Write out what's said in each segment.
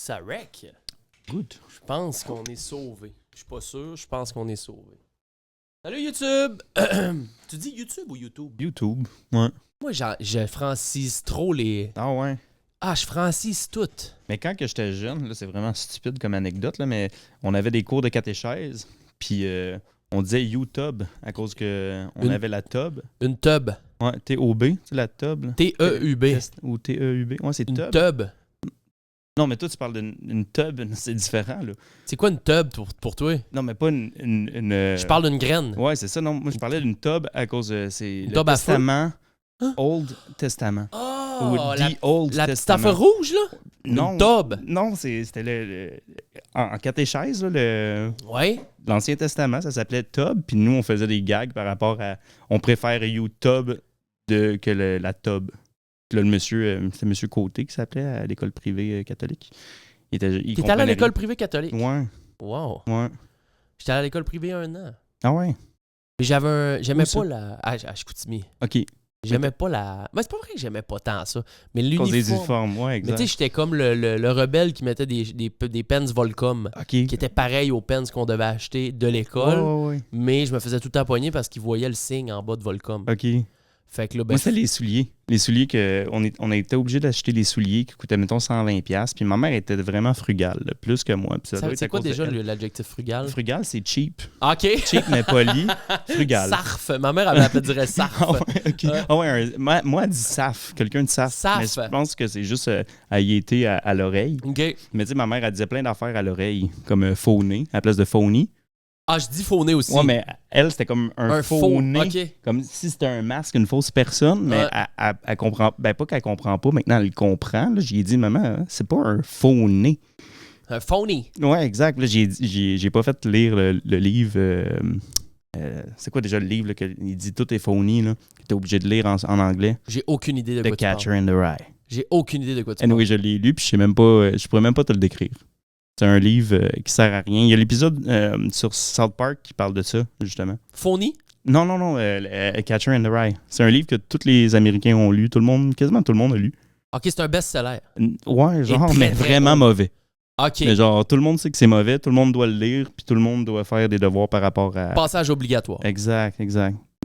ça wreck. Good. Je pense qu'on est sauvé. Je suis pas sûr, je pense qu'on est sauvé. Salut YouTube! Tu dis YouTube ou YouTube? YouTube, ouais. Moi, je francise trop les... Ah ouais. Ah, je francise tout. Mais quand que j'étais jeune, là, c'est vraiment stupide comme anecdote, là, mais on avait des cours de catéchèse, puis on disait YouTube à cause que on avait la tub. Une tub. Ouais, T-O-B, c'est la tub. Là. T-E-U-B. Ou T-E-U-B. Ouais, c'est Une tub. tub. Non, mais toi, tu parles d'une tub, c'est différent, là. C'est quoi une tub pour toi? Non, mais pas une Je parle d'une graine. Ouais, c'est ça. Non, moi, je parlais d'une tub à cause de... C'est Une le tub à Testament. Hein? Old Testament. Oh, Ou The Old la petite Testament. affaire rouge, là? Non. Une tub. Non, c'était en catéchèse, là, Ouais. l'Ancien Testament, ça s'appelait tub, puis nous, on faisait des gags par rapport à... On préfère YouTube que la tub. Puis là, le monsieur, c'était M. Côté qui s'appelait à l'école privée catholique. Il T'es allé à comprenait l'école rien. privée catholique? Ouais, Wow. ouais. J'étais allé à l'école privée 1 an. Ah ouais? Mais j'aimais Où ça? pas la... Ah, à Chicoutimi. OK. J'aimais pas la... Mais c'est pas vrai que j'aimais pas tant ça. Mais À cause des l'uniforme... uniformes, ouais, Mais exact. tu sais, j'étais comme le rebelle qui mettait des pens Volcom, OK. qui étaient pareils aux pens qu'on devait acheter de l'école, Ouais. mais je me faisais tout le temps pogner parce qu'ils voyaient le signe en bas de Volcom. OK. Fait que là, ben, Moi, c'était les souliers. Les souliers on a été obligé d'acheter des souliers qui coûtaient, mettons, 120$. Puis ma mère était vraiment frugale, là, plus que moi. Puis ça doit être c'est à quoi cause de déjà elle. l'adjectif frugal? Frugal, c'est cheap. OK. Cheap, mais poli. Frugal. Sarf. Ma mère avait appelé dirait sarf. Ah ouais, OK. Ouais. Ah ouais, moi, elle dit saf. Quelqu'un de saf. Saf. Mais je pense que c'est juste à y été à l'oreille. OK. Mais tu sais, ma mère, elle disait plein d'affaires à l'oreille, comme faux nez, à la place de faux nez. Ah, je dis faux nez aussi. Ouais, mais elle, c'était comme un faux nez. OK. Comme si c'était un masque, une fausse personne, mais Ouais. elle comprend. Ben, pas qu'elle comprend pas, maintenant elle comprend. Là, j'ai dit, maman, hein, c'est pas un faux nez. Un phony. Ouais, exact. Là, j'ai pas fait lire le livre. C'est quoi déjà le livre là, il dit tout est phony, là, que t'es obligé de lire en anglais? J'ai aucune idée de The quoi tu Catcher parles. in the Rye. J'ai aucune idée de quoi tu Anyway, je l'ai lu, puis je sais même pas, je pourrais même pas te le décrire. C'est un livre qui sert à rien. Il y a l'épisode sur South Park qui parle de ça, justement. parles. Phony? Non, Catcher in the Rye. C'est un livre que tous les Américains ont lu. Quasiment tout le monde a lu. OK, c'est un best-seller. Ouais, genre, très, mais très vraiment haut. mauvais. OK. Mais genre, tout le monde sait que c'est mauvais, tout le monde doit le lire, puis tout le monde doit faire des devoirs par rapport à... Passage obligatoire. Exact.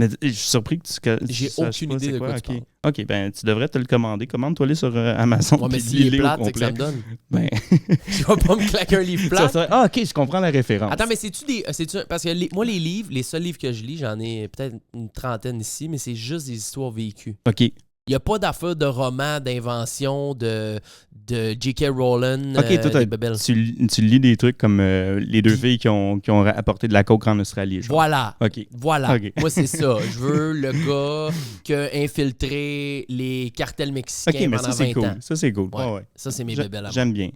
Mais je suis surpris que J'ai saches aucune pas idée c'est de quoi tu OK. parles. OK, ben tu devrais te le commander. Commande-toi-le sur Amazon, Ouais, mais puis s'il est lis-le au plate, c'est que ça complet. me donne. Ben, Tu vas pas me claquer un livre plate. ah, OK, je comprends la référence. Attends, mais parce que moi, les livres, les seuls livres que je lis, j'en ai peut-être une trentaine ici, mais c'est juste des histoires vécues. OK. Il n'y a pas d'affaire de roman, d'invention, de J.K. Rowling, OK, toi, des bébelles. tu lis des trucs comme les deux filles qui ont apporté de la coke en Australie. Genre. Voilà. OK. Voilà. OK. Moi, c'est ça. Je veux le gars qui a infiltré les cartels mexicains OK, mais pendant ça, c'est 20 cool. ans. Ça, c'est cool. Ouais. Ouais. Ça, c'est mes bébelles à moi. J'aime bien.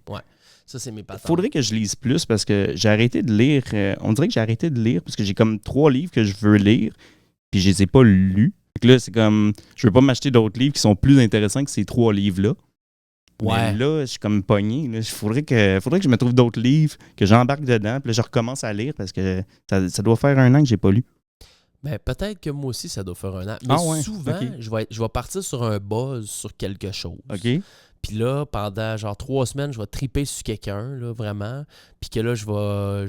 Ça, c'est mes patates. Faudrait que je lise plus parce que j'ai arrêté de lire. On dirait que j'ai arrêté de lire parce que j'ai comme 3 livres que je veux lire puis je les ai pas lus. Fait que là, c'est comme... Je veux pas m'acheter d'autres livres qui sont plus intéressants que ces 3 livres-là. Ouais. Mais là, je suis comme pogné. Là. Faudrait que je me trouve d'autres livres, que j'embarque dedans, puis là, je recommence à lire parce que ça doit faire 1 an que j'ai pas lu. Ben, peut-être que moi aussi, ça doit faire 1 an. Mais Ah ouais, souvent, ok. je vais partir sur un buzz sur quelque chose. OK? Puis là, pendant genre 3 semaines, je vais triper sur quelqu'un, là, vraiment. Puis que là, je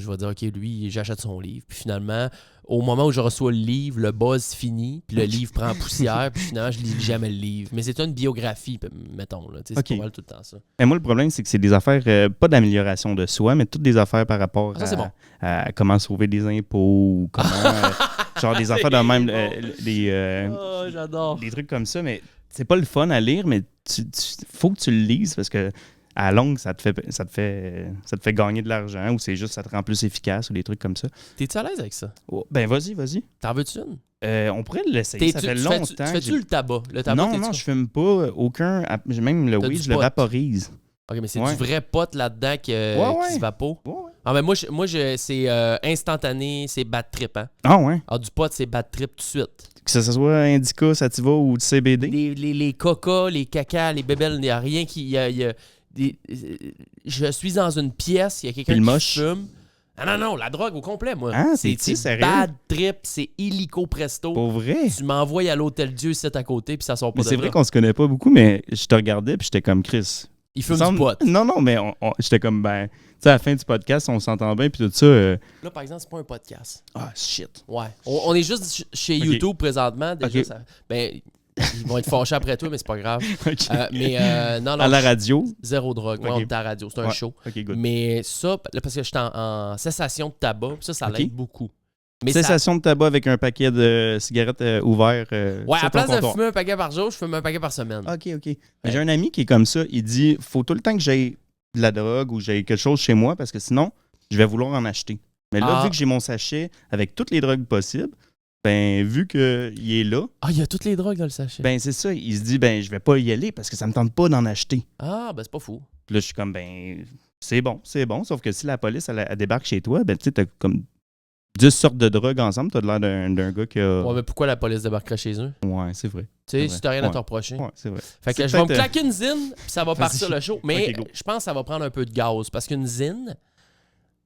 vais dire, OK, lui, j'achète son livre. Puis finalement, au moment où je reçois le livre, le buzz finit. Puis le livre prend poussière. Puis finalement, je lis jamais le livre. Mais c'est une biographie, mettons. Là, c'est Ok. pas mal tout le temps ça. Et moi, le problème, c'est que c'est des affaires, pas d'amélioration de soi, mais toutes des affaires par rapport Ah, ça, c'est bon. à comment sauver des impôts ou comment... genre des affaires de même, Oh, j'adore. des trucs comme ça, mais c'est pas le fun à lire, mais faut que tu le lises parce que à la longue, ça te fait gagner de l'argent ou c'est juste ça te rend plus efficace ou des trucs comme ça. T'es-tu à l'aise avec ça? Oh, ben vas-y. T'en veux-tu une? On pourrait l'essayer, ça fait longtemps. Tu fais-tu le tabac? Le tabac, Non, t'es-tu- je fume pas aucun. Même le T'as weed, du je le pot. vaporise. OK, mais c'est Ouais. du vrai pot là-dedans qui ouais. se vapo. Ouais. Ah, mais c'est instantané, c'est bad trip, hein? Ah ouais? Ah, du pot, c'est bad trip tout de suite. Que ce soit indica, sativa ou du CBD? Les cocas, les cacas, les bébelles, il n'y a rien qui... je suis dans une pièce, il y a quelqu'un Puis le qui moche. fume. Ah non, la drogue au complet, moi. Ah, t'es-tu c'est sérieux? bad trip, c'est illico presto. Pour vrai? Tu m'envoies à l'Hôtel Dieu, c'est à côté, puis ça sort pas Mais de c'est là. vrai qu'on se connaît pas beaucoup, mais je te regardais puis j'étais comme Chris. Il fume du pot. Non, mais j'étais comme, tu sais, à la fin du podcast, on s'entend bien, puis tout ça. Là, par exemple, c'est pas un podcast. Ah, shit. Ouais. On est juste chez YouTube présentement. Déjà, ils vont être fâchés après toi, mais c'est pas grave. Non, à la radio? Zéro drogue. Ouais, on est à la radio. C'est un show. Good. Mais ça, parce que j'étais en cessation de tabac, ça l'aide beaucoup. Mais cessation de tabac avec un paquet de cigarettes ouvert. Ouais, à place de fumer un paquet par jour, je fume un paquet par semaine. OK. J'ai un ami qui est comme ça. Il dit, faut tout le temps que j'aie de la drogue ou j'ai quelque chose chez moi parce que sinon, je vais vouloir en acheter. Mais là, vu que j'ai mon sachet avec toutes les drogues possibles, vu qu'il est là... Ah, il y a toutes les drogues dans le sachet. C'est ça. Il se dit, je vais pas y aller parce que ça me tente pas d'en acheter. Ah, c'est pas fou. Puis là, je suis comme, c'est bon. Sauf que si la police, elle débarque chez toi, tu sais, t'as comme 10 sortes de drogues ensemble. T'as l'air d'un gars qui a... Ouais, mais pourquoi la police débarquerait chez eux? Ouais, c'est vrai. Tu sais, si t'as rien à te reprocher. Ouais, c'est vrai. Fait que je vais me claquer une zine, puis ça va partir le show. Mais je pense que ça va prendre un peu de gaz. Parce qu'une zine,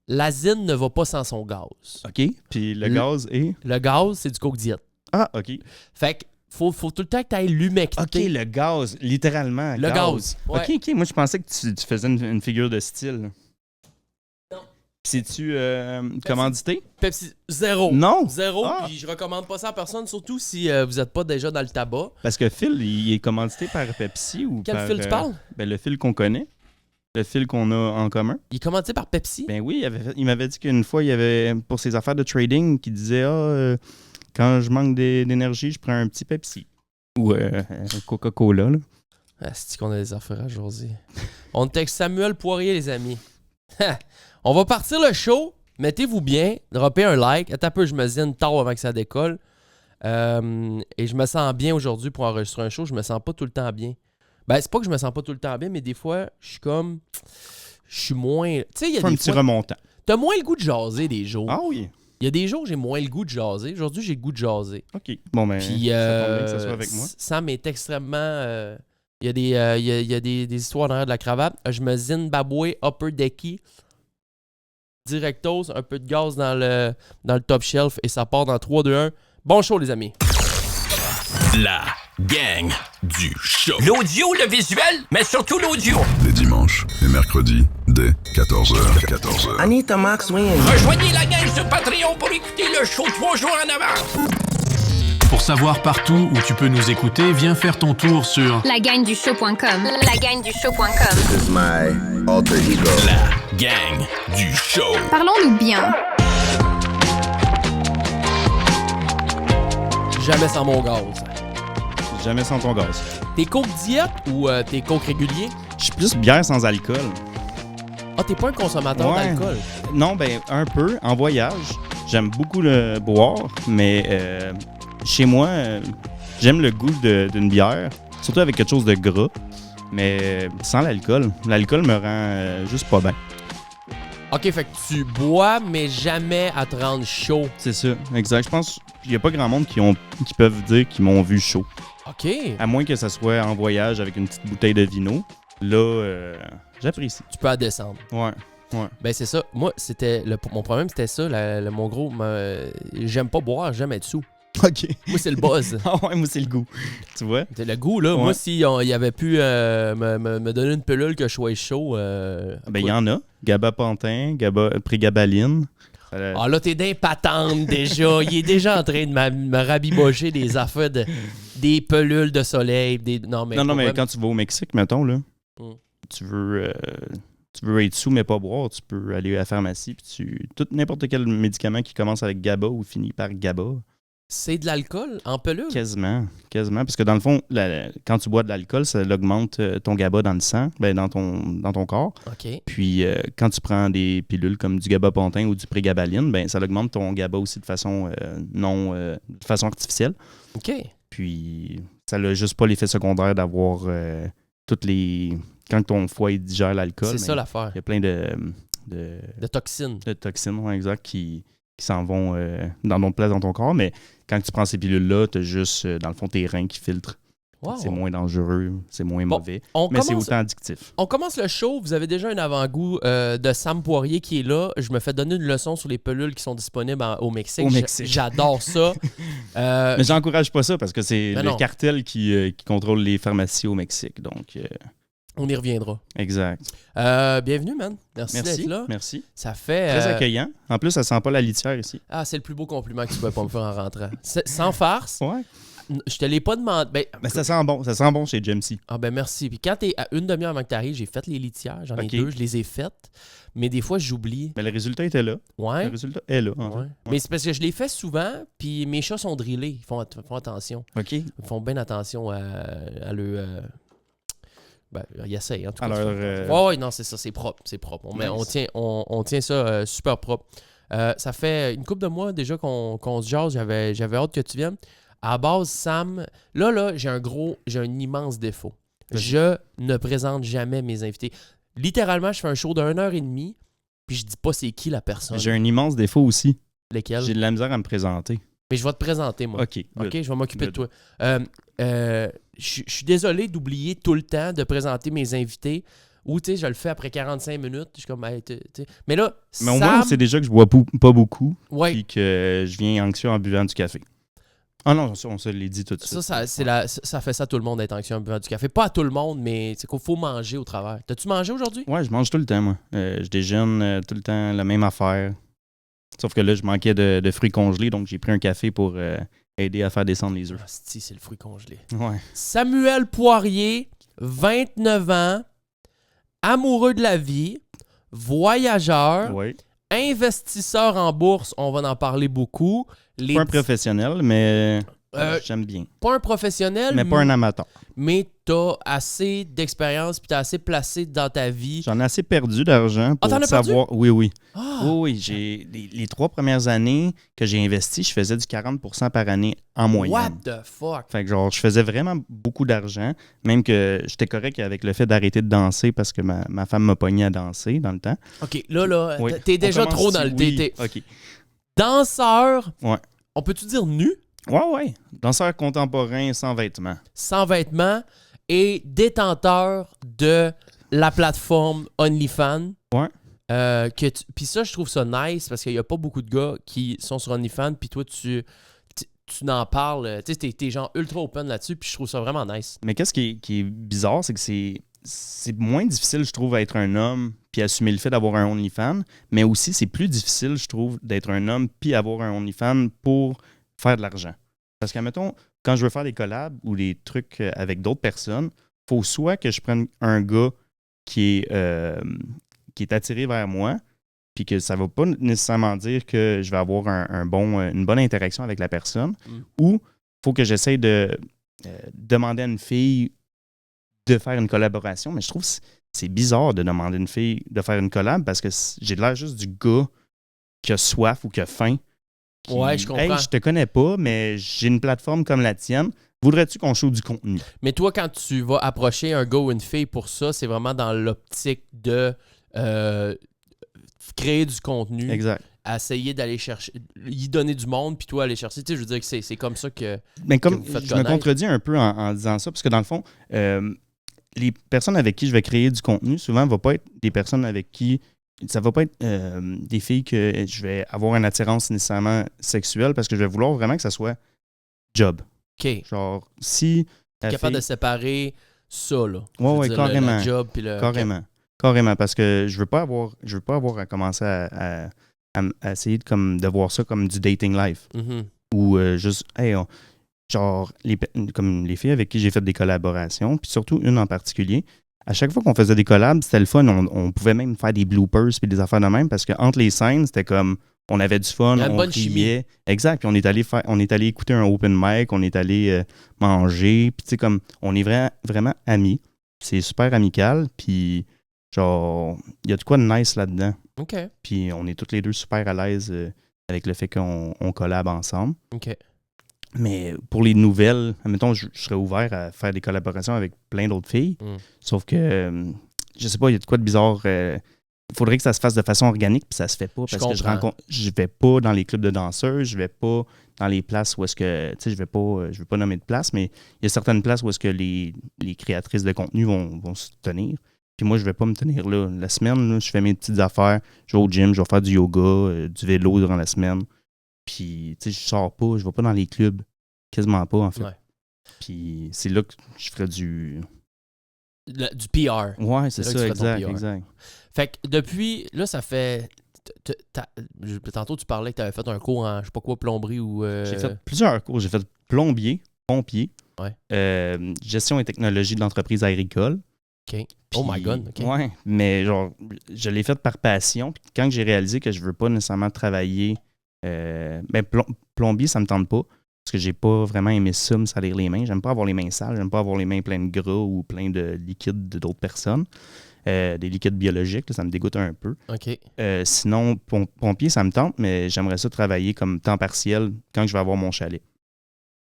la zine ne va pas sans son gaz. OK. Puis le gaz est... Le gaz, c'est du coke diète. Ah, OK. Fait que faut tout le temps que tu ailles l'humecter. OK, le gaz, littéralement. Le gaz. Ouais. OK. Moi, je pensais que tu faisais une figure de style. Non. C'est-tu commandité? Pepsi, zéro. Non. Zéro. Puis je recommande pas ça à personne, surtout si vous n'êtes pas déjà dans le tabac. Parce que Phil, il est commandité par Pepsi ou Quel Phil tu parles? Le Phil qu'on connaît. Le Phil qu'on a en commun. Il est commandité par Pepsi? Oui, il m'avait dit qu'une fois, il y avait, pour ses affaires de trading, qu'il disait quand je manque d'énergie, je prends un petit Pepsi. Ou Coca-Cola. Là. C'est qu'on a des affaires à jaser. On texte Samuel Poirier, les amis. On va partir le show. Mettez-vous bien. Droppez un like. Attends un peu, je me zine tard avant que ça décolle. Et je me sens bien aujourd'hui pour enregistrer un show. Je me sens pas tout le temps bien. C'est pas que je me sens pas tout le temps bien, mais des fois, je suis moins... Tu sais, il y a des petit remontant. T'as moins le goût de jaser des jours. Ah oui. Il y a des jours où j'ai moins le goût de jaser. Aujourd'hui, j'ai le goût de jaser. OK. Bon, puis, ça tombe bien que ça soit avec moi. Sam est extrêmement... Il y a des histoires derrière de la cravate. Je me Zimbabwe Upper Decky. Directos, un peu de gaz dans le top shelf et ça part dans 3, 2, 1. Bon show, les amis. La gang du show. L'audio, le visuel, mais surtout l'audio. Les dimanches et mercredis, dès 14h. Anita Maxwell. Rejoignez la gang sur Patreon pour écouter le show 3 jours en avance. Pour savoir partout où tu peux nous écouter, viens faire ton tour sur lagagnedushow.com. Lagagnedushow.com. This is my alter ego. La gang du show. Parlons-nous bien. Jamais sans mon gaz. Jamais sans ton gaz. T'es coke diète ou t'es coke régulier? Je suis plus bière sans alcool. Ah, t'es pas un consommateur d'alcool? Non, un peu. En voyage, j'aime beaucoup le boire, mais chez moi, j'aime le goût d'une bière, surtout avec quelque chose de gras, mais sans l'alcool. L'alcool me rend juste pas bien. OK, fait que tu bois, mais jamais à te rendre chaud. C'est ça, exact. Je pense qu'il n'y a pas grand monde qui peuvent dire qu'ils m'ont vu chaud. OK. À moins que ça soit en voyage avec une petite bouteille de vino. Là, j'apprécie. Tu peux la descendre. Ouais. C'est ça. Moi, mon problème, c'était ça. Mon gros, j'aime pas boire, j'aime être sous. OK. Moi, c'est le buzz. Ah ouais, moi, c'est le goût. Tu vois? C'est le goût, là. Ouais. Moi, s'il y avait pu me donner une pilule que je sois chaud... il y en a. Gabapentin, prégabaline. Ah là, t'es d'impatente déjà. Il est déjà en train de me rabibocher des affaires des pelules de soleil. Non, mais quand tu vas au Mexique, mettons, là, tu veux être sous mais pas boire, tu peux aller à la pharmacie puis n'importe quel médicament qui commence avec GABA ou finit par GABA. C'est de l'alcool en pelule? Quasiment. Parce que dans le fond, quand tu bois de l'alcool, ça augmente ton GABA dans le sang, dans ton corps. OK. Puis quand tu prends des pilules comme du gabapentin ou du prégabaline, ça augmente ton GABA aussi de façon de façon artificielle. OK. Puis ça n'a juste pas l'effet secondaire d'avoir toutes les... Quand ton foie digère l'alcool. C'est ça l'affaire. Il y a plein de toxines. De toxines, ouais, exact, qui s'en vont dans ton corps. Mais quand tu prends ces pilules-là, tu as juste, dans le fond, tes reins qui filtrent. Wow. C'est moins dangereux, c'est moins mauvais. C'est autant addictif. On commence le show. Vous avez déjà un avant-goût de Sam Poirier qui est là. Je me fais donner une leçon sur les pilules qui sont disponibles au Mexique. J'adore ça. Mais j'encourage pas ça parce que c'est le cartel qui contrôle les pharmacies au Mexique. Donc, On y reviendra. Exact. Bienvenue, man. Merci d'être là. Merci. Ça fait... Très accueillant. En plus, ça sent pas la litière ici. Ah, c'est le plus beau compliment que tu pouvais pas me faire en rentrant. Sans farce, Ouais. je te l'ai pas demandé. Ben, ça sent bon. Ça sent bon chez Jamesy. Ah ben merci. Puis quand t'es à une demi-heure avant que t'arrives, j'ai fait les litières. J'en ai Ok. 2, je les ai faites. Mais des fois, j'oublie. Mais le résultat était là. Ouais. Le résultat est là. En Ouais. fait. Mais c'est parce que je les fais souvent, puis mes chats sont drillés. Ils font attention. OK. Ils font bien attention à le... Ben, ils essayent, en tout cas. Alors, Ouais, non, c'est ça, c'est propre. C'est propre. Nice. On tient ça super propre. Ça fait une couple de mois déjà qu'on se jase. J'avais hâte que tu viennes. À la base, Sam, là, j'ai un immense défaut. Vas-y. Je ne présente jamais mes invités. Littéralement, je fais un show d'1 heure et demie, puis je dis pas c'est qui la personne. J'ai un immense défaut aussi. Lesquels. J'ai de la misère à me présenter. Mais je vais te présenter, moi. OK. OK, good. je vais m'occuper de Good. toi. Je suis désolé d'oublier tout le temps de présenter mes invités. Ou, tu sais, je le fais après 45 minutes. Je suis comme, hey, tu sais. Mais là, Mais au moins, on sait déjà que je bois pas beaucoup ouais, puis que je viens anxieux en buvant du café. Ah non, on se l'est dit tout de suite. ça fait ça à tout le monde d'être anxieux en buvant du café. Pas à tout le monde, mais c'est qu'il faut manger au travers. T'as-tu mangé aujourd'hui? Ouais, je mange tout le temps, moi. Je déjeune tout le temps la même affaire. Sauf que là, je manquais de fruits congelés, donc j'ai pris un café pour aider à faire descendre les œufs. Ah, c'est le fruit congelé. Ouais. Samuel Poirier, 29 ans, amoureux de la vie, voyageur, Ouais. investisseur en bourse, on va en parler beaucoup. Pas un professionnel, mais j'aime bien. Pas un professionnel, Mais pas un amateur. mais t'as assez d'expérience puis t'as assez placé dans ta vie. J'en ai assez perdu d'argent pour t'en as perdu? savoir. Oui, oui. Ah! Oui, j'ai les 3 premières années que j'ai investi, je faisais du 40% par année en moyenne. What the fuck? Fait que genre, je faisais vraiment beaucoup d'argent, même que j'étais correct avec le fait d'arrêter de danser parce que ma femme m'a pogné à danser dans le temps. OK, là, Oui. t'es On déjà commence trop dans ici. le... Oui, t'es OK. danseur, Ouais. on peut-tu dire nu, Ouais. Danseur contemporain sans vêtements. sans vêtements, et détenteur de la plateforme OnlyFans. Ouais. Puis ça, je trouve ça nice parce qu'il n'y a pas beaucoup de gars qui sont sur OnlyFans, puis toi, tu n'en parles. Tu sais, t'es genre ultra open là-dessus, puis je trouve ça vraiment nice. Mais qu'est-ce qui est bizarre, c'est que c'est moins difficile, je trouve, à être un homme puis assumer le fait d'avoir un OnlyFans, mais aussi c'est plus difficile, je trouve, d'être un homme puis avoir un OnlyFans pour faire de l'argent. Parce que, mettons, quand je veux faire des collabs ou des trucs avec d'autres personnes, il faut soit que je prenne un gars qui est attiré vers moi, puis que ça ne va pas nécessairement dire que je vais avoir une bonne interaction avec la personne, ou il faut que j'essaie de demander à une fille de faire une collaboration. Mais je trouve que c'est bizarre de demander à une fille de faire une collab parce que j'ai l'air juste du gars qui a soif ou qui a faim. Ouais, je comprends. Hey, je te connais pas, mais j'ai une plateforme comme la tienne. Voudrais-tu qu'on show du contenu? Mais toi, quand tu vas approcher un gars ou une fille pour ça, c'est vraiment dans l'optique de créer du contenu, Exact. essayer d'aller chercher, y donner du monde, puis toi aller chercher. Tu sais, je veux dire que c'est comme ça que... Mais comme que vous faites je me connaître. contredis un peu en disant ça, parce que dans le fond, les personnes avec qui je vais créer du contenu, souvent, ne vont pas être des personnes avec qui... Ça va pas être des filles que je vais avoir une attirance nécessairement sexuelle, parce que je vais vouloir vraiment que ça soit job. OK. Genre, si... Capable de séparer ça, là. Je Ouais, veux ouais, dire, carrément. le job puis le... Carrément, parce que je veux pas avoir à commencer à essayer de voir ça comme du dating life. Mhm. Ou juste, hey, genre, comme les filles avec qui j'ai fait des collaborations, puis surtout une en particulier, à chaque fois qu'on faisait des collabs, c'était le fun. On pouvait même faire des bloopers puis des affaires de même, parce qu'entre les scènes, c'était comme, on avait du fun, Il y a une on bonne riait. Exact, puis on est allé écouter un open mic, on est allé manger, puis tu sais, comme, on est vraiment amis. C'est super amical, puis genre, il y a de quoi de nice là-dedans. OK. Puis on est tous les deux super à l'aise avec le fait qu'on collab ensemble. OK. Mais pour les nouvelles, admettons, je serais ouvert à faire des collaborations avec plein d'autres filles. Sauf que, je sais pas, il y a de quoi de bizarre. Il faudrait que ça se fasse de façon organique, puis ça se fait pas. Parce que je vais pas dans les clubs de danseurs, je vais pas dans les places où est-ce que, tu sais, je vais pas nommer de place, mais il y a certaines places où est-ce que les créatrices de contenu vont se tenir. Puis moi, je vais pas me tenir là. La semaine, là, je fais mes petites affaires, je vais au gym, je vais faire du yoga, du vélo durant la semaine. Puis, tu sais, je sors pas, je vais pas dans les clubs. Quasiment pas, en fait. Ouais. Puis c'est là que je ferais du Du PR. Ouais, c'est là que ça, tu fais ton exact, PR. exact. Fait que depuis, là, ça fait... Tantôt, tu parlais que tu avais fait un cours en, je sais pas quoi, plomberie ou... J'ai fait plusieurs cours. J'ai fait plombier, pompier, Ouais. gestion et technologie de l'entreprise agricole. OK. Oh my God, OK. Ouais, mais genre, je l'ai fait par passion. Puis quand j'ai réalisé que je veux pas nécessairement travailler... plombier, ça me tente pas. Parce que j'ai pas vraiment aimé ça, me salir les mains. J'aime pas avoir les mains sales. J'aime pas avoir les mains pleines de gras ou plein de liquides d'autres personnes. Des liquides biologiques, là, ça me dégoûte un peu. OK. Sinon, pompier, ça me tente, mais j'aimerais ça travailler comme temps partiel quand je vais avoir mon chalet.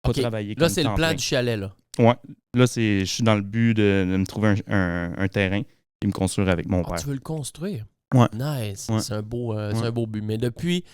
Pas OK. travailler comme Là, c'est le temps plan plein. du chalet, là. Ouais. Là, je suis dans le but de me trouver un terrain et me construire avec mon Ah, père. tu veux le construire? Ouais. Nice. Ouais. C'est un beau but. Mais depuis,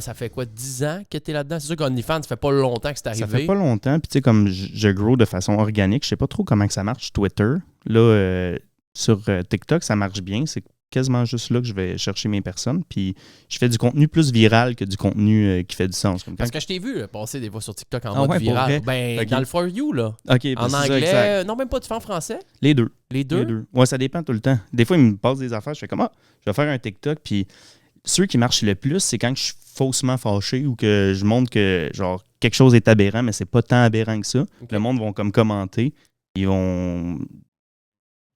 ça fait 10 ans que t'es là-dedans? C'est sûr qu'OnlyFans, ça fait pas longtemps que c'est arrivé. Ça fait pas longtemps. Puis tu sais, comme je grow de façon organique, je sais pas trop comment que ça marche, Twitter. Là, sur TikTok, ça marche bien. C'est quasiment juste là que je vais chercher mes personnes. Puis je fais du contenu plus viral que du contenu qui fait du sens. Comme Parce que je t'ai vu passer des fois sur TikTok en Ah mode ouais, pour viral. vrai? Ben, Ok. dans le For You, là. OK, En c'est ça, anglais. exact. Non, même pas, tu fais en français? Les deux. Les deux? Les deux. Ouais, ça dépend tout le temps. Des fois, ils me passent des affaires. Je fais comme, je vais faire un TikTok. Puis ceux qui marchent le plus, c'est quand je suis faussement fâché ou que je montre que, genre, quelque chose est aberrant, mais c'est pas tant aberrant que ça. Ok. Le monde va comme commenter. Il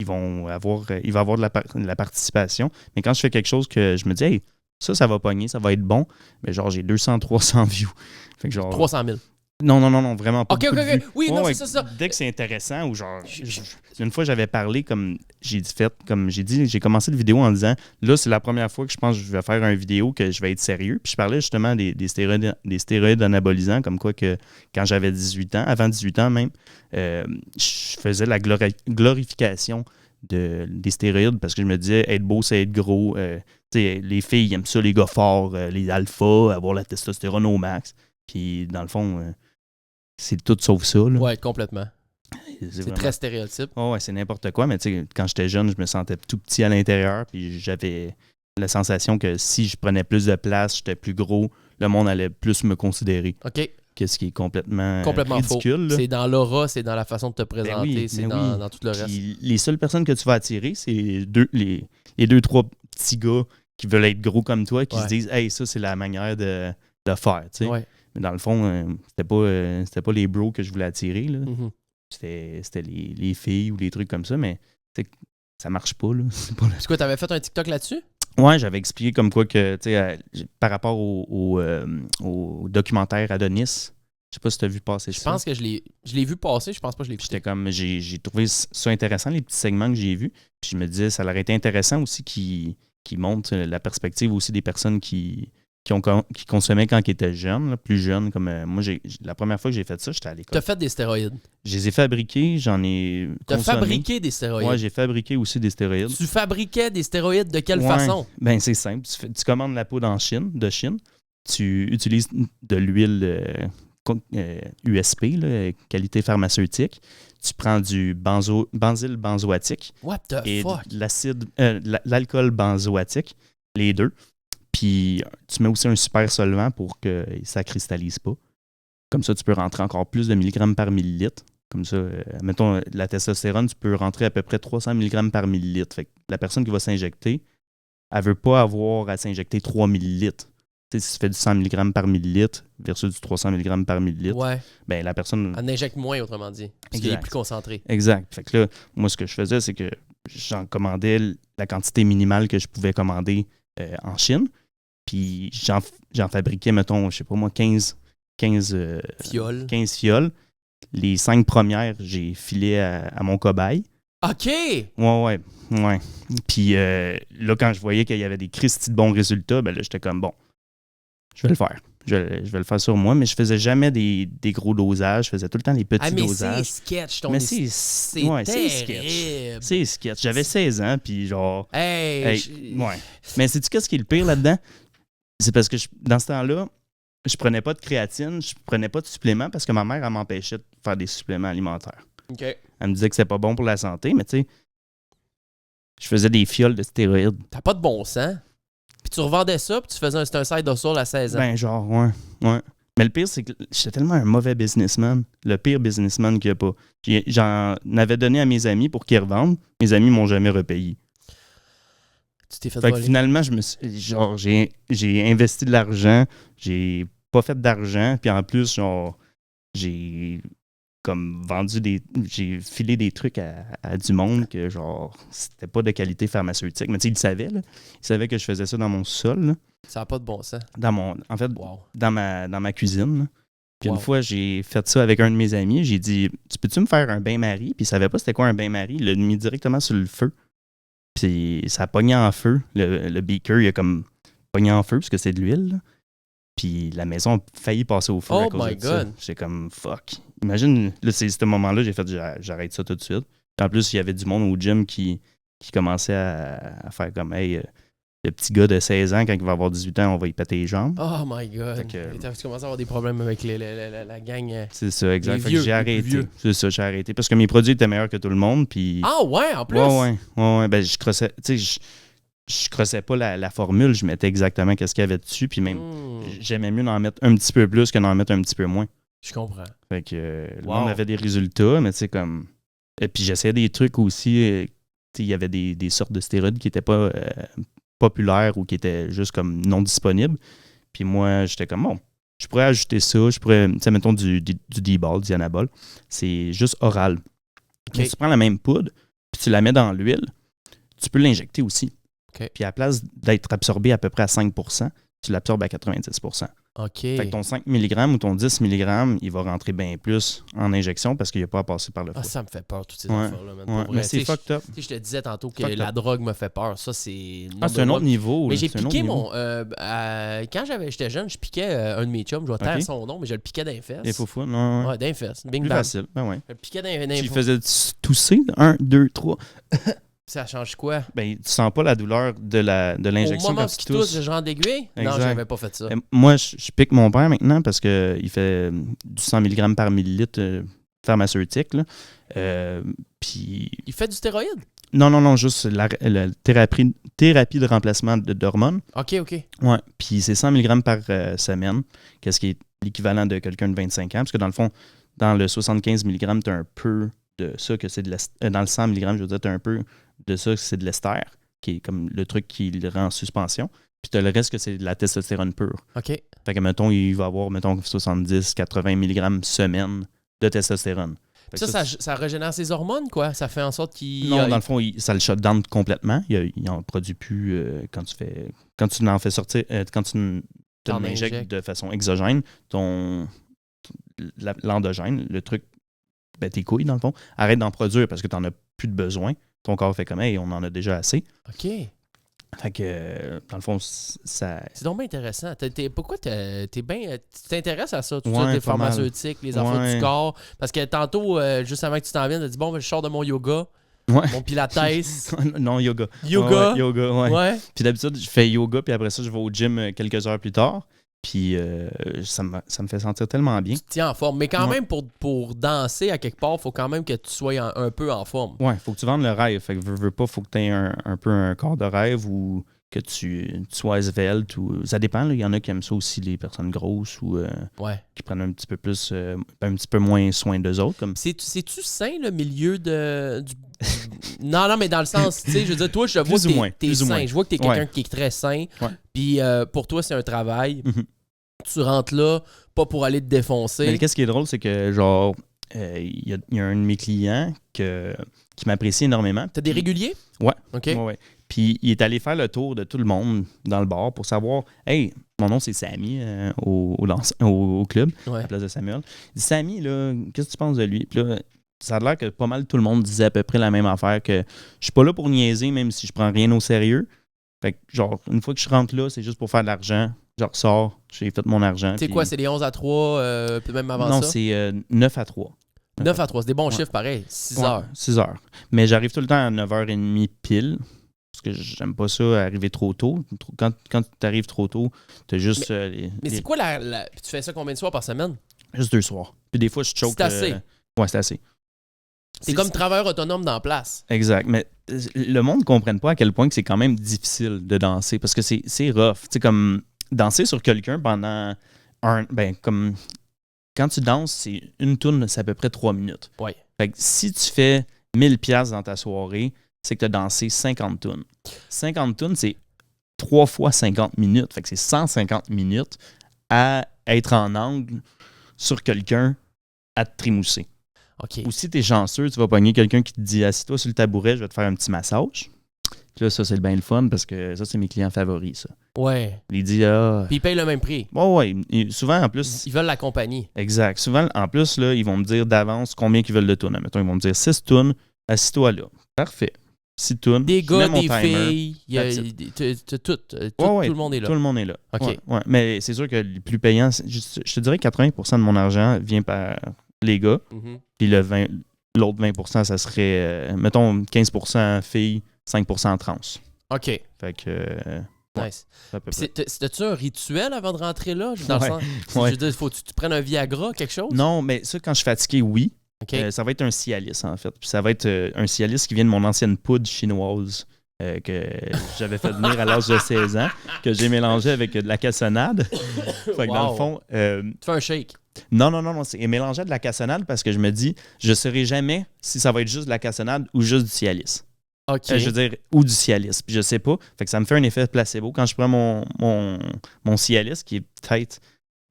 va avoir de la participation. Mais quand je fais quelque chose que je me dis, hey, ça va pogner, ça va être bon, mais genre, j'ai 200, 300 views. Fait que genre. 300 000. Non, vraiment pas. OK. beaucoup de vues. Oui, non, Ouais, c'est ça. Dès que c'est intéressant ou genre. Une fois, j'avais parlé comme j'ai commencé la vidéo en disant là, c'est la première fois que je pense que je vais faire une vidéo que je vais être sérieux. Puis je parlais justement des stéroïdes anabolisants, comme quoi que quand j'avais 18 ans, avant 18 ans même, je faisais la glorification des stéroïdes parce que je me disais être beau, c'est être gros. Les filles aiment ça, les gars forts, les alphas, avoir la testostérone au max. Puis dans le fond, c'est tout sauf ça. Là. Ouais, complètement. C'est vraiment... très stéréotype. Oh, ouais, c'est n'importe quoi, mais tu sais, quand j'étais jeune, je me sentais tout petit à l'intérieur, puis j'avais la sensation que si je prenais plus de place, j'étais plus gros, le monde allait plus me considérer. OK. Qu'est-ce qui est complètement faux. ridicule. Là. C'est dans l'aura, c'est dans la façon de te présenter, c'est dans tout le reste. Puis les seules personnes que tu vas attirer, c'est les deux, trois petits gars qui veulent être gros comme toi, qui se disent « Hey, ça, c'est la manière de faire. » tu sais. Ouais. Mais dans le fond, c'était pas les bros que je voulais attirer. Là. Mhm. C'était les filles ou les trucs comme ça, mais ça marche pas. Là. C'est pas Est-ce que tu avais fait un TikTok là-dessus? Ouais, j'avais expliqué comme quoi que, par rapport au documentaire Adonis, je sais pas si tu as vu passer ça. Je pense que je l'ai vu passer, je pense pas que je l'ai J'étais écouté. comme, j'ai trouvé ça intéressant, les petits segments que j'ai vus. Puis je me disais, ça aurait été intéressant aussi qu'ils montrent la perspective aussi des personnes qui consommaient quand ils étaient jeunes, là, plus jeunes. Comme moi, la première fois que j'ai fait ça, j'étais à l'école. T'as fait des stéroïdes. Je les ai fabriqués, j'en ai T'as consommé. fabriqué des stéroïdes. Ouais, j'ai fabriqué aussi des stéroïdes. Tu fabriquais des stéroïdes de quelle Ouais. façon? Ben, c'est simple. Tu commandes la poudre de Chine. Tu utilises de l'huile USP, là, qualité pharmaceutique. Tu prends du benzyl benzoatique What the et fuck? l'alcool benzoatique, les deux. Puis tu mets aussi un super solvant pour que ça ne cristallise pas. Comme ça, tu peux rentrer encore plus de milligrammes par millilitre. Comme ça, mettons, la testostérone, tu peux rentrer à peu près 300 mg par millilitre. Fait que la personne qui va s'injecter, elle ne veut pas avoir à s'injecter 3 millilitres. Tu sais, si tu fais du 100 mg par millilitre versus du 300 mg par millilitre, Ouais. ben la personne... Elle injecte moins, autrement dit. Parce qu'il est Exact. plus concentré. Exact. Fait que là, moi, ce que je faisais, c'est que j'en commandais la quantité minimale que je pouvais commander en Chine. Puis j'en fabriquais, mettons, je sais pas moi, 15 Fiole. 15 fioles. Les 5 premières, j'ai filé à mon cobaye. OK! Ouais. Puis là, quand je voyais qu'il y avait des cristis de bons résultats, ben là, j'étais comme, bon, je vais le faire. Je vais le faire sur moi, mais je faisais jamais des gros dosages. Je faisais tout le temps des petits Ah, mais dosages. c'est sketch, ton Mais c'est c'est terrible. C'est sketch. J'avais 16 ans, puis genre... Hey, Ouais. Mais sais-tu qu'est-ce qui est le pire là-dedans? C'est parce que dans ce temps-là, je prenais pas de créatine, je prenais pas de suppléments parce que ma mère, elle m'empêchait de faire des suppléments alimentaires. OK. Elle me disait que c'est pas bon pour la santé, mais tu sais, je faisais des fioles de stéroïdes. T'as pas de bon sens. Puis tu revendais ça, puis tu faisais c'était un side hustle à 16 ans. Ben genre, ouais. Mais le pire, c'est que j'étais tellement un mauvais businessman. Le pire businessman qu'il n'y a pas. J'en avais donné à mes amis pour qu'ils revendent. Mes amis m'ont jamais repayé. Tu t'es fait Fait que voler. finalement, j'ai investi de l'argent. J'ai pas fait d'argent. Puis en plus, j'ai comme j'ai filé des trucs à du monde que c'était pas de qualité pharmaceutique. Mais tu sais, ils le savaient, là. Ils savaient que je faisais ça dans mon sol, là. Ça n'a pas de bon sens. En fait, Wow. dans ma cuisine, là. Puis Wow. une fois, j'ai fait ça avec un de mes amis. J'ai dit, tu peux-tu me faire un bain-marie? Puis il savait pas c'était quoi un bain-marie. Il l'a mis directement sur le feu. Puis ça a pogné en feu. Le beaker, il a comme pogné en feu parce que c'est de l'huile, là. Puis la maison a failli passer au feu Oh à cause my de ça. God. J'étais comme, fuck. Imagine, là, c'est ce moment-là, j'ai fait, j'arrête ça tout de suite. Puis en plus, il y avait du monde au gym qui commençait à faire comme, hey, le petit gars de 16 ans, quand il va avoir 18 ans, on va y péter les jambes. Oh my God. Fait que- Et tu commences à avoir des problèmes avec la gang. C'est ça, exact. Les Fait que vieux, j'ai les arrêté. plus vieux. C'est ça, j'ai arrêté. Parce que mes produits étaient meilleurs que tout le monde. Puis... Ah ouais, en plus? Ouais. Ben, je crossais, tu sais, je crossais pas la formule. Je mettais exactement qu'est-ce qu'il y avait dessus. Puis même, j'aimais mieux en mettre un petit peu plus que d'en mettre un petit peu moins. Je comprends. Fait que le Wow. monde avait des résultats, mais tu sais, comme. Et puis j'essayais des trucs aussi. Tu sais, il y avait des sortes de stéroïdes qui n'étaient pas populaires ou qui étaient juste comme non disponibles. Puis moi, j'étais comme, bon, je pourrais ajouter ça. Je pourrais, tu sais, mettons du D-ball, du Anabol. C'est juste oral. Mais tu prends la même poudre, puis tu la mets dans l'huile. Tu peux l'injecter aussi. OK. Puis à la place d'être absorbé à peu près à 5%, tu l'absorbes à 90%. OK. Fait que ton 5 mg ou ton 10 mg, il va rentrer bien plus en injection parce qu'il n'a pas à passer par le foie. Ah, ça me fait peur, toutes ces Ouais. affaires-là. man. Ouais, Pour mais vrai. c'est Tu sais, fucked up. Tu sais, je te disais tantôt que Fucked la up. drogue me fait peur. Ça, c'est... C'est un autre niveau. Mais là. j'ai C'est un autre piqué niveau. mon... quand j'étais jeune, je piquais un de mes chums. Je vais taire Ok. son nom, mais je le piquais d'un fesses. Les faux fous, non. Ouais, d'un fesses. Bing Plus bang. facile. Ben ouais. Je le piquais d'un Tu fesses. faisais tousser, 1, 2, 3. Ça change quoi? Ben, tu sens pas la douleur de Au l'injection moment quand où tu tu tousses, tousses. je rentre d'aiguille? Non, Exact. j'avais pas fait ça. Moi, je pique mon père maintenant parce qu'il fait du 100 mg par millilitre pharmaceutique. Là. Puis... Il fait du stéroïde? Non, juste la thérapie de remplacement d'hormones. OK. Ouais. Puis c'est 100 mg par semaine, qu'est-ce qui est l'équivalent de quelqu'un de 25 ans. Parce que dans le fond, dans le 75 mg, tu as un peu de ça que c'est de l'ester. Dans le 100 mg, je veux dire, tu as un peu de ça que c'est de l'ester, qui est comme le truc qui le rend en suspension. Puis tu as le reste que c'est de la testostérone pure. OK. Fait que, mettons, il va avoir, 70-80 mg semaine de testostérone. Fait que Ça régénère ses hormones, quoi? Ça fait en sorte qu'il... non, dans le fond, ça le shut down complètement. Il n'en produit plus quand tu l'en fais sortir, quand tu T'en l'injectes injectes. de façon exogène, l'endogène, le truc, ben, tes couilles, dans le fond, arrête d'en produire parce que tu n'en as plus de besoin. Ton corps fait comme, hey, on en a déjà assez. OK. Fait que, dans le fond, ça... C'est donc bien intéressant. Pourquoi tu t'intéresses à ça, tout Ouais, ça, les pas mal. pharmaceutiques, les affaires Ouais. du corps? Parce que tantôt, juste avant que tu t'en viennes, tu as dit, bon, ben, je sors de mon yoga, Ouais. mon pilates. non, yoga. Yoga? Ouais, yoga, ouais. Ouais. Puis d'habitude, je fais yoga, puis après ça, je vais au gym quelques heures plus tard. Puis ça me fait sentir tellement bien. Tu te tiens en forme. Mais quand Ouais. même, pour danser à quelque part, il faut quand même que tu sois un peu en forme. Ouais, faut que tu vendes le rêve. Fait que veux pas, faut que tu aies un peu un corps de rêve ou que tu sois svelte. Ça dépend, là. Il y en a qui aiment ça aussi, les personnes grosses ou Ouais. qui prennent un petit peu plus, un petit peu moins soin d'eux autres. Comme... C'est-tu sain, le milieu du... Non, mais dans le sens, tu sais, je veux dire, toi, je vois Plus ou moins, que t'es plus ou sain. moins. Je vois que t'es quelqu'un Ouais. qui est très sain. Ouais. Puis pour toi, c'est un travail. Mhm. Tu rentres là, pas pour aller te défoncer. Mais qu'est-ce qui est drôle, c'est que, genre, il y a un de mes clients qui m'apprécie énormément. T'as des réguliers? Ouais. OK. Ouais. Puis il est allé faire le tour de tout le monde dans le bar pour savoir, hey, mon nom c'est Samy au club, à Ouais. la place de Samuel. Il dit, Samy, là, qu'est-ce que tu penses de lui? Puis là, ça a l'air que pas mal tout le monde disait à peu près la même affaire, que je suis pas là pour niaiser, même si je prends rien au sérieux. Fait que, genre, une fois que je rentre là, c'est juste pour faire de l'argent. Je ressors, j'ai fait mon argent. C'est puis- quoi, c'est les 11-3, puis même avant Non, ça? c'est 9 à 3. 9-3, c'est des bons Ouais. chiffres pareil. 6 Ouais, heures. 6 heures. Mais j'arrive tout le temps à 9h30 pile. Parce que j'aime pas ça, arriver trop tôt. Quand tu arrives trop tôt, t'as juste, Mais c'est quoi puis tu fais ça combien de soirs par semaine? juste 2 soirs. Puis des fois, je choke. C'est assez. Ouais, c'est assez. T'es comme travailleur autonome dans la place. Exact. Mais le monde ne comprenne pas à quel point que c'est quand même difficile de danser. Parce que c'est rough. Tu sais, comme danser sur quelqu'un pendant comme quand tu danses, c'est une toune, c'est à peu près 3 minutes. Ouais. Fait que si tu fais 1000$ dans ta soirée, c'est que tu as dansé 50 tunes. 50 tunes, c'est 3 fois 50 minutes. Fait que c'est 150 minutes à être en angle sur quelqu'un à te trémousser. OK. Ou si tu es chanceux, tu vas pogner quelqu'un qui te dit « Assis-toi sur le tabouret, je vais te faire un petit massage. » Puis là, ça, c'est bien le fun parce que ça, c'est mes clients favoris, ça. Ouais. Il dit « Ah... » Puis ils payent le même prix. Ouais. Souvent, en plus... Ils veulent la compagnie. Exact. Souvent, en plus, là, ils vont me dire d'avance combien ils veulent de tunes. Mettons, ils vont me dire 6 tunes, assis-toi là. Parfait. 6 tunes. Des gars, des timer. filles, tout le monde est là. Tout le monde est là. OK. Ouais. Mais c'est sûr que le plus payant, je te dirais que 80% de mon argent vient par les gars. Mhm. Puis l'autre 20%, ça serait, mettons, 15% filles, 5% trans. OK. Fait que... Nice. à peu près. C'était-tu un rituel avant de rentrer là? Dans le sens, je veux dire, faut-tu te prennes un Viagra, quelque chose? Non, mais ça, quand je suis fatigué, oui. OK. Ça va être un Cialis, en fait. Puis ça va être un Cialis qui vient de mon ancienne poudre chinoise que j'avais fait venir à l'âge de 16 ans, que j'ai mélangé avec de la cassonade. Fait que dans le fond... Tu fais un shake. Non. C'est mélangé à de la cassonade parce que je me dis, je ne saurais jamais si ça va être juste de la cassonade ou juste du Cialis. OK. Je veux dire, ou du Cialis. Puis je sais pas. Fait que ça me fait un effet placebo. Quand je prends mon Cialis, qui est peut-être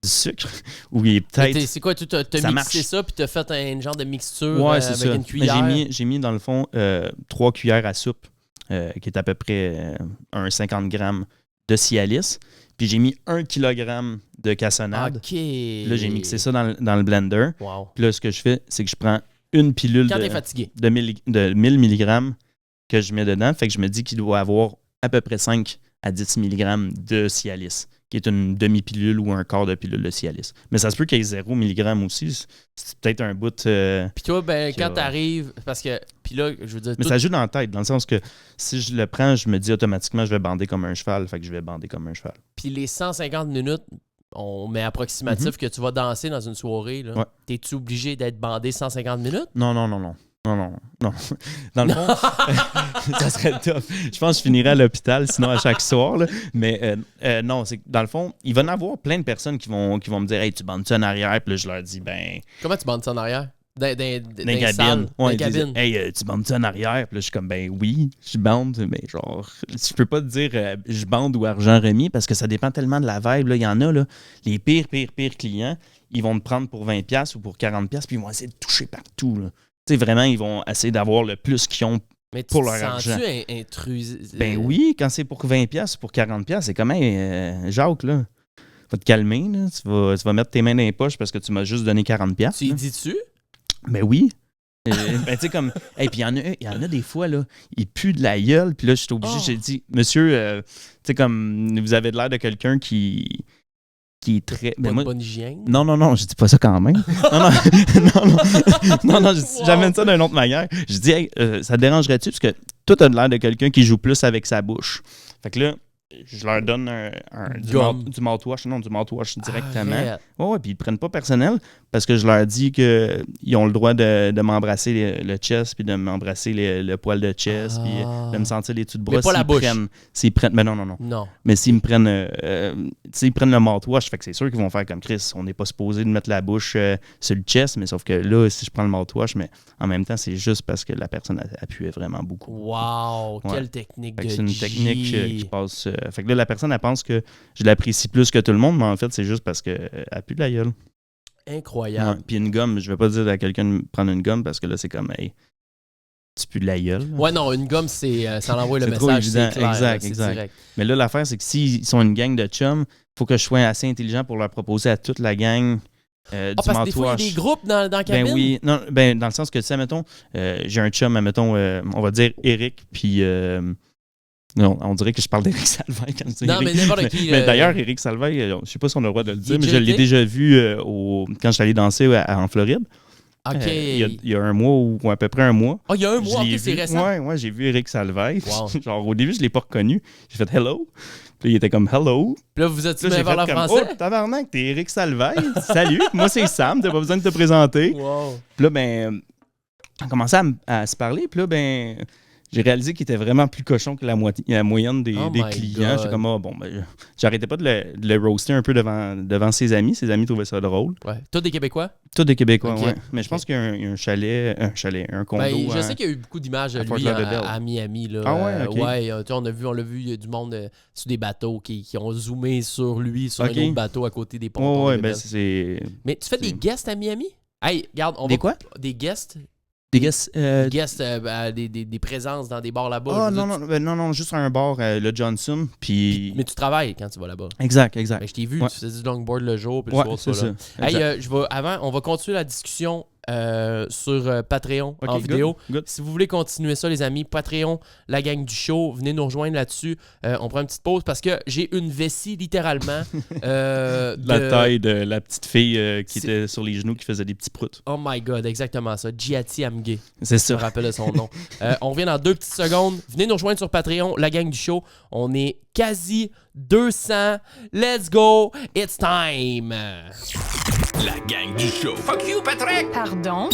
du sucre, ou il est peut-être... C'est quoi, tu t'as mixé ça, puis t'as fait un genre de mixture ouais, c'est avec ça. une cuillère? J'ai mis, dans le fond, 3 cuillères à soupe, qui est à peu près un 50 grammes de Cialis. Puis j'ai mis 1 kilogramme de cassonade. OK. Là, j'ai mixé ça dans le blender. Wow. Puis là, ce que je fais, c'est que je prends une pilule Quand t'es fatigué. de 1000 mg que je mets dedans. Fait que je me dis qu'il doit avoir à peu près 5 à 10 mg de Cialis, qui est une demi-pilule ou un quart de pilule de Cialis. Mais ça se peut qu'il y ait 0 mg aussi. C'est peut-être un bout... Puis toi, quand t'arrives... Parce que... Puis là, je veux dire... Mais ça joue dans la tête, dans le sens que si je le prends, je me dis automatiquement je vais bander comme un cheval. Fait que je vais bander comme un cheval. Puis les 150 minutes, on met approximatif que tu vas danser dans une soirée. Là. Ouais. T'es-tu obligé d'être bandé 150 minutes? Non. Dans le fond, ça serait top. Je pense que je finirais à l'hôpital, sinon à chaque soir. Là. Mais non, c'est que dans le fond, il va y en avoir plein de personnes qui vont me dire « Hey, tu bandes-tu en arrière? » Puis là, je leur dis « Ben... » Comment tu bandes ça en arrière? Dans les cabines. Salles, Ouais, dans les cabines. Hey, tu bandes-tu en arrière? Puis là, je suis comme, ben oui, je bande, mais genre, je peux pas te dire je bande ou argent remis parce que ça dépend tellement de la vibe. Là. Il y en a, là, les pires clients, ils vont te prendre pour 20$ ou pour 40$, puis ils vont essayer de toucher partout. Tu sais, vraiment, ils vont essayer d'avoir le plus qu'ils ont pour leur argent. Mais tu sens-tu intrusé? Ben oui, quand c'est pour 20$ ou pour 40$, c'est quand même Jacques, là. Va te calmer, là. Tu vas mettre tes mains dans les poches parce que tu m'as juste donné 40$. Tu y dis-tu? Ben oui. Ben tu sais comme et puis il y en a des fois là, il pue de la gueule, puis là je suis obligé, j'ai dit monsieur tu sais comme vous avez l'air de quelqu'un qui est très Pas de bonne hygiène? Non, je dis pas ça quand même. non, j'amène ça d'une autre manière. Je dis hey, ça te dérangerait-tu parce que toi t'as l'air de quelqu'un qui joue plus avec sa bouche. Fait que là je leur donne du mouthwash, du mouthwash directement. Ouais, puis ils ne prennent pas personnel parce que je leur dis qu'ils ont le droit de m'embrasser le chest, puis de m'embrasser le poil de chest, puis de me sentir les dessous de bras. Mais pas la bouche. S'ils prennent, mais non. Mais s'ils me prennent, s'ils prennent le mouthwash, fait que c'est sûr qu'ils vont faire comme Chris. On n'est pas supposé de mettre la bouche sur le chest, mais sauf que là, si je prends le mouthwash, mais en même temps, c'est juste parce que la personne appuyait vraiment beaucoup. Wow, quelle technique de c'est une technique qui passe... fait que là, la personne, elle pense que je l'apprécie plus que tout le monde, mais en fait, c'est juste parce qu'elle pue de la gueule. Incroyable. Puis une gomme, je vais pas dire à quelqu'un de prendre une gomme parce que là, c'est comme, hey, tu pues de la gueule. Ouais, non, une gomme, ça l'envoie le c'est trop message, évident. c'est clair. Exact. Direct. Mais là, l'affaire, c'est que s'ils sont une gang de chums, il faut que je sois assez intelligent pour leur proposer à toute la gang du parce que des fois, il y a des groupes dans la cabine? Ben oui, non, ben dans le sens que, tu sais, mettons, j'ai un chum, mettons, on va dire Eric, puis... non, on dirait que je parle d'Éric Salvaille quand je dis non, Eric. mais n'importe qui. Mais d'ailleurs, Éric Salvaille, je ne sais pas si on a le droit de le dire, mais je l'ai été? déjà vu quand je suis allé danser en Floride. OK. Il y a un mois ou à peu près un mois. Ah, il y a un Je mois, l'ai ok, c'est vu. récent. Ouais, j'ai vu Éric Salvaille. Wow. Genre, au début, je ne l'ai pas reconnu. J'ai fait « Hello ». Puis il était comme « Hello ». Puis là, vous êtes-tu Là, bien vers le comme, français? Oh, tabarnak, t'es Éric Salvaille. Salut, moi c'est Sam, t'as pas besoin de te présenter. Wow. Puis là, ben, on commençait à se parler. Puis là, ben, j'ai réalisé qu'il était vraiment plus cochon que la moyenne des Oh my clients. God. J'étais comme, j'arrêtais pas de le roaster un peu devant ses amis. Ses amis trouvaient ça drôle. Ouais. Tous des Québécois? Tous des Québécois, Ok. ouais. Mais je pense qu'il y a un chalet, un condo. Ben, je sais qu'il y a eu beaucoup d'images de à Fort lui Lauderdale. à Miami. Là. Ah ouais, ok. Tu sais, on l'a vu, il y a du monde sur des bateaux qui ont zoomé sur lui, sur Ok. un autre bateau à côté des pontons. Ouais, de ben Bébel. c'est... Mais tu fais des guests à Miami? Hey, regarde, on Des va... quoi? Des guests? Des guests... Des présences dans des bars là-bas. Ah, Je veux dire, non, juste un bar, le Johnson, puis... Mais tu travailles quand tu vas là-bas. Exact. Ben, je t'ai vu, Ouais. tu faisais du longboard le jour, puis le Ouais, soir, c'est tu vas là. ça. Hey, avant, on va continuer la discussion sur Patreon Ok, en vidéo. good. Si vous voulez continuer ça, les amis, Patreon, la gang du show, venez nous rejoindre là-dessus. On prend une petite pause parce que j'ai une vessie, littéralement. La taille de la petite fille qui était sur les genoux qui faisait des petits proutes. Oh my God, exactement ça. Giati Amge, C'est je me ça. rappelle de son nom. On revient dans 2 petites secondes. Venez nous rejoindre sur Patreon, la gang du show. On est quasi 200. Let's go, it's time! La gang du show. Fuck you, Patrick! Pardon?